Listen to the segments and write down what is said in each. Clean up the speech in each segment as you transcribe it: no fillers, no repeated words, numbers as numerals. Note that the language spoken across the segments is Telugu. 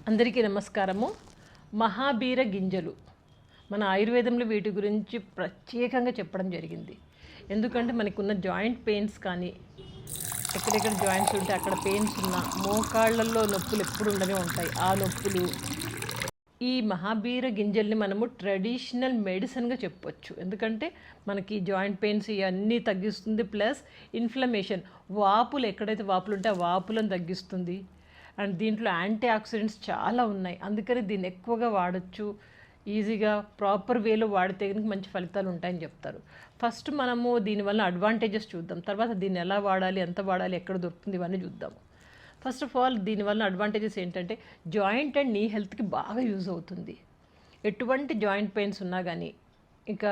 అందరికీ నమస్కారము. మహాబీర గింజలు మన ఆయుర్వేదంలో వీటి గురించి ప్రత్యేకంగా చెప్పడం జరిగింది. ఎందుకంటే మనకున్న జాయింట్ పెయిన్స్ కానీ, ఎక్కడెక్కడ జాయింట్స్ ఉంటే అక్కడ పెయిన్స్ ఉన్న, మోకాళ్ళల్లో నొప్పులు ఎప్పుడు ఉండనే ఉంటాయి. ఆ నొప్పులు ఈ మహాబీర గింజల్ని మనము ట్రెడిషనల్ మెడిసిన్గా చెప్పొచ్చు. ఎందుకంటే మనకి జాయింట్ పెయిన్స్ ఇవన్నీ తగ్గిస్తుంది. ప్లస్ ఇన్ఫ్లమేషన్, వాపులు ఎక్కడైతే వాపులు ఉంటే ఆ వాపులను తగ్గిస్తుంది. అండ్ దీంట్లో యాంటీ ఆక్సిడెంట్స్ చాలా ఉన్నాయి. అందుకని దీన్ని ఎక్కువగా వాడచ్చు. ఈజీగా ప్రాపర్ వేలో వాడితే కనుక మంచి ఫలితాలు ఉంటాయని చెప్తారు. ఫస్ట్ మనము దీనివల్ల అడ్వాంటేజెస్ చూద్దాం. తర్వాత దీన్ని ఎలా వాడాలి, ఎంత వాడాలి, ఎక్కడ దొరుకుతుంది, ఇవన్నీ చూద్దాము. ఫస్ట్ ఆఫ్ ఆల్ దీనివల్ల అడ్వాంటేజెస్ ఏంటంటే జాయింట్ అండ్ నీ హెల్త్కి బాగా యూజ్ అవుతుంది. ఎటువంటి జాయింట్ పెయిన్స్ ఉన్నా కానీ ఇంకా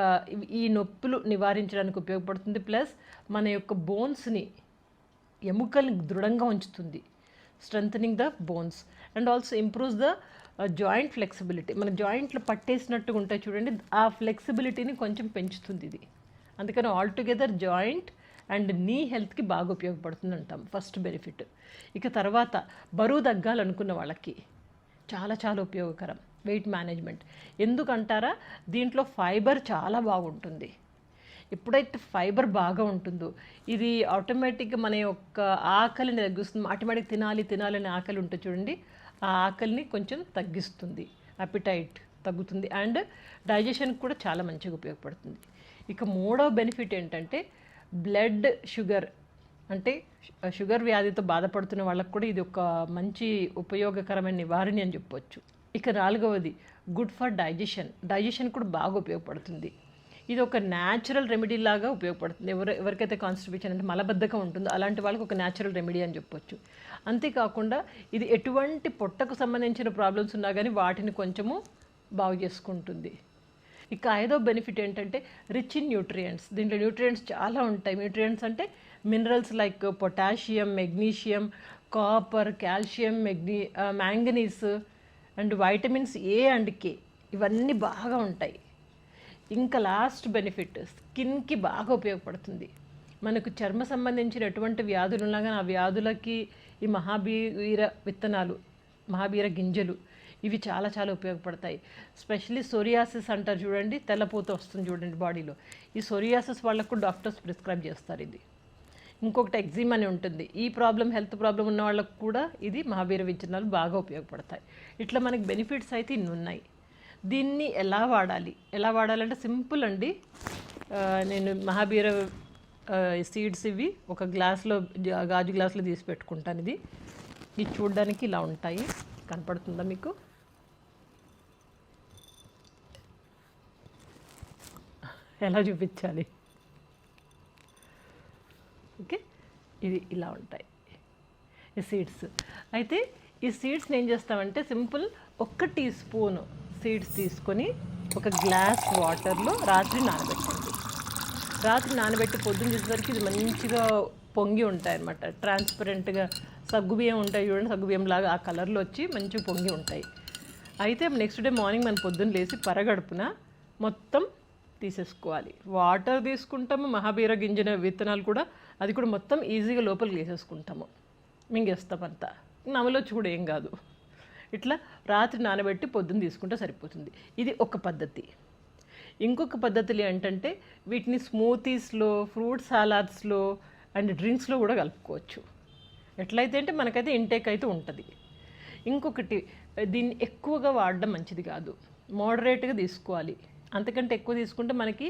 ఈ నొప్పులు నివారించడానికి ఉపయోగపడుతుంది. ప్లస్ మన యొక్క బోన్స్ని, ఎముకల్ని దృఢంగా ఉంచుతుంది, strengthening the bones. And also improves the joint flexibility. మన జాయింట్లు పట్టేసినట్టుగా ఉంటాయి చూడండి, ఆ ఫ్లెక్సిబిలిటీని కొంచెం పెంచుతుంది ఇది. అందుకని ఆల్టుగెదర్ జాయింట్ అండ్ నీ హెల్త్కి బాగా ఉపయోగపడుతుంది అంటాం, ఫస్ట్ బెనిఫిట్. ఇక తర్వాత బరువు తగ్గాలనుకున్న వాళ్ళకి చాలా చాలా ఉపయోగకరం. వెయిట్ మేనేజ్మెంట్ ఎందుకంటారా, దీంట్లో ఫైబర్ చాలా బాగుంటుంది. ఎప్పుడైతే ఫైబర్ బాగా ఉంటుందో ఇది ఆటోమేటిక్గా మన యొక్క ఆకలిని తగ్గిస్తుంది. ఆటోమేటిక్ తినాలని ఆకలి ఉంటుంది చూడండి, ఆ ఆకలిని కొంచెం తగ్గిస్తుంది, అపిటైట్ తగ్గుతుంది. అండ్ డైజెషన్కి కూడా చాలా మంచిగా ఉపయోగపడుతుంది. ఇక మూడవ బెనిఫిట్ ఏంటంటే బ్లడ్ షుగర్, అంటే షుగర్ వ్యాధితో బాధపడుతున్న వాళ్ళకు కూడా ఇది ఒక మంచి ఉపయోగకరమైన నివారణ అని చెప్పొచ్చు. ఇక నాలుగవది గుడ్ ఫర్ డైజెషన్ కూడా బాగా ఉపయోగపడుతుంది. ఇది ఒక న్యాచురల్ రెమెడీ లాగా ఉపయోగపడుతుంది. ఎవరికైతే కాన్స్టిపేషన్ అంటే మలబద్ధకం ఉంటుందో అలాంటి వాళ్ళకి ఒక న్యాచురల్ రెమెడీ అని చెప్పొచ్చు. అంతేకాకుండా ఇది ఎటువంటి పొట్టకు సంబంధించిన ప్రాబ్లమ్స్ ఉన్నా కానీ వాటిని కొంచెము బాగు చేసుకుంటుంది. ఇక ఐదో బెనిఫిట్ ఏంటంటే రిచ్ ఇన్ న్యూట్రియంట్స్. దీంట్లో న్యూట్రియంట్స్ చాలా ఉంటాయి. న్యూట్రియంట్స్ అంటే minerals like potassium, magnesium, copper, calcium, manganese and vitamins A and కే, ఇవన్నీ బాగా ఉంటాయి. ఇంకా లాస్ట్ బెనిఫిట్ స్కిన్కి బాగా ఉపయోగపడుతుంది. మనకు చర్మ సంబంధించిన ఎటువంటి వ్యాధులు ఉన్నా కానీ ఆ వ్యాధులకి ఈ మహాబీర గింజలు ఇవి చాలా చాలా ఉపయోగపడతాయి. స్పెషల్లీ సోరియాసిస్ అంటారు చూడండి, తెల్లపూత వస్తుంది చూడండి బాడీలో, ఈ సోరియాసిస్ వాళ్ళకు డాక్టర్స్ ప్రిస్క్రైబ్ చేస్తారు ఇది. ఇంకొకటి ఎగ్జిమ్ అని ఉంటుంది, ఈ ప్రాబ్లం హెల్త్ ప్రాబ్లం ఉన్న వాళ్ళకు కూడా ఇది మహాబీర విత్తనాలు బాగా ఉపయోగపడతాయి. ఇట్లా మనకి బెనిఫిట్స్ అయితే ఇన్ని ఉన్నాయి. దీన్ని ఎలా వాడాలంటే సింపుల్ అండి. నేను మహాబీర సీడ్స్ ఇవి ఒక గ్లాస్లో, గాజు గ్లాసులో తీసి పెట్టుకుంటాను. ఇది చూడడానికి ఇలా ఉంటాయి, కనపడుతుందా మీకు? ఎలా చూపించాలి? ఓకే, ఇది ఇలా ఉంటాయి ఈ సీడ్స్. అయితే ఈ సీడ్స్ని ఏం చేస్తామంటే సింపుల్ 1 టీ స్పూన్ సీడ్స్ తీసుకొని ఒక గ్లాస్ వాటర్లో రాత్రి నానబెట్టండి. రాత్రి నానబెట్టి పొద్దున్న చేసేసరికి ఇది మంచిగా పొంగి ఉంటాయి అన్నమాట. ట్రాన్స్పరెంట్గా సగ్గుబియ్యం ఉంటాయి చూడండి, సగ్గుబియ్యం లాగా ఆ కలర్లో వచ్చి మంచిగా పొంగి ఉంటాయి. అయితే నెక్స్ట్ డే మార్నింగ్ మనం పొద్దున్న లేచి పరగడుపున మొత్తం తీసేసుకోవాలి. వాటర్ తీసుకుంటాము, మహాబీర గింజల విత్తనాలు కూడా, అది కూడా మొత్తం ఈజీగా లోపలికి వేసేసుకుంటాము, మింగేస్తామంతా. నమలొచ్చి కూడా ఏం కాదు. ఇట్లా రాత్రి నానబెట్టి పొద్దున్న తీసుకుంటే సరిపోతుంది. ఇది ఒక పద్ధతి. ఇంకొక పద్ధతులు ఏంటంటే వీటిని స్మూతీస్లో, ఫ్రూట్ సలాడ్స్లో అండ్ డ్రింక్స్లో కూడా కలుపుకోవచ్చు. ఎట్లయితే అంటే మనకైతే ఇంటేక్ అయితే ఉంటుంది. ఇంకొకటి, దీన్ని ఎక్కువగా వాడడం మంచిది కాదు, మోడరేట్గా తీసుకోవాలి. అంతకంటే ఎక్కువ తీసుకుంటే మనకి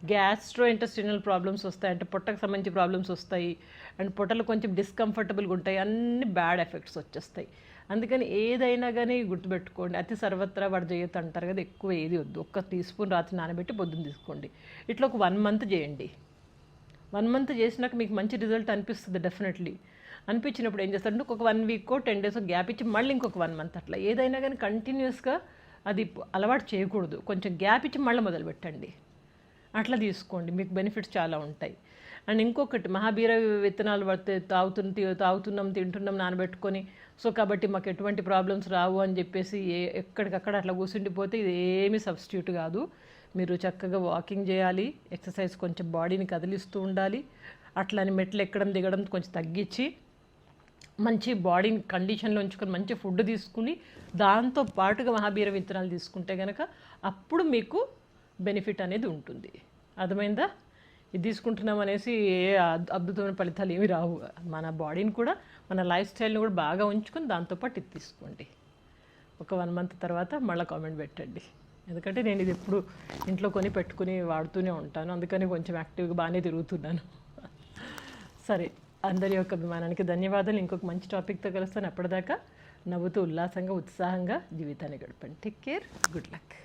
గ్యాస్ట్రో ఇంటెస్టినల్ ప్రాబ్లమ్స్ వస్తాయి, అంటే పొట్టకు సంబంధించి ప్రాబ్లమ్స్ వస్తాయి. అండ్ పొట్టలు కొంచెం డిస్కంఫర్టబుల్గా ఉంటాయి, అన్ని బ్యాడ్ ఎఫెక్ట్స్ వచ్చేస్తాయి. అందుకని ఏదైనా కానీ గుర్తుపెట్టుకోండి, అతి సర్వత్రా వర్జయత్ అంటారు కదా, ఎక్కువ ఏది వద్దు. 1 టీ స్పూన్ రాత్రి నానబెట్టి పొద్దున్న తీసుకోండి. ఇట్లా ఒక 1 మంత్ చేయండి. 1 మంత్ చేసినాక మీకు మంచి రిజల్ట్ అనిపిస్తుంది డెఫినెట్లీ. అనిపించినప్పుడు ఏం చేస్తారంటే ఒక 1 వీకో 10 డేస్ గ్యాప్ ఇచ్చి మళ్ళీ ఇంకొక 1 మంత్ అట్లా, ఏదైనా కానీ కంటిన్యూస్గా అది అలవాటు చేయకూడదు. కొంచెం గ్యాప్ ఇచ్చి మళ్ళీ మొదలు పెట్టండి. అట్లా తీసుకోండి, మీకు బెనిఫిట్స్ చాలా ఉంటాయి. అండ్ ఇంకొకటి, మహాబీర విత్తనాలు పడితే తాగుతున్నాం, తింటున్నాం నానబెట్టుకొని, సో కాబట్టి మాకు ఎటువంటి ప్రాబ్లమ్స్ రావు అని చెప్పేసి ఎక్కడికక్కడ అట్లా కూర్చుండిపోతే ఇది ఏమీ సబ్స్టిట్యూట్ కాదు. మీరు చక్కగా వాకింగ్ చేయాలి, ఎక్సర్సైజ్, కొంచెం బాడీని కదిలిస్తూ ఉండాలి. అట్లని మెట్లు ఎక్కడం దిగడం కొంచెం తగ్గించి మంచి బాడీని కండిషన్లో ఉంచుకొని మంచి ఫుడ్ తీసుకుని దాంతో పాటుగా మహాబీర విత్తనాలు తీసుకుంటే కనుక అప్పుడు మీకు బెనిఫిట్ అనేది ఉంటుంది. అర్థమైందా? ఇది తీసుకుంటున్నాం అనేసి ఏ అద్భుతమైన ఫలితాలు ఏమి రావు. మన బాడీని కూడా మన లైఫ్ స్టైల్ని కూడా బాగా ఉంచుకొని దాంతోపాటు ఇది తీసుకోండి. ఒక 1 మంత్ తర్వాత మళ్ళీ కామెంట్ పెట్టండి. ఎందుకంటే నేను ఇది ఎప్పుడు ఇంట్లో కొని పెట్టుకుని వాడుతూనే ఉంటాను, అందుకని కొంచెం యాక్టివ్గా బాగానే తిరుగుతున్నాను. సరే, అందరి యొక్క అభిమానానికి ధన్యవాదాలు. ఇంకొక మంచి టాపిక్తో కలుస్తాను. అప్పటిదాకా నవ్వుతూ ఉల్లాసంగా ఉత్సాహంగా జీవితాన్ని గడపండి. Take care, good luck.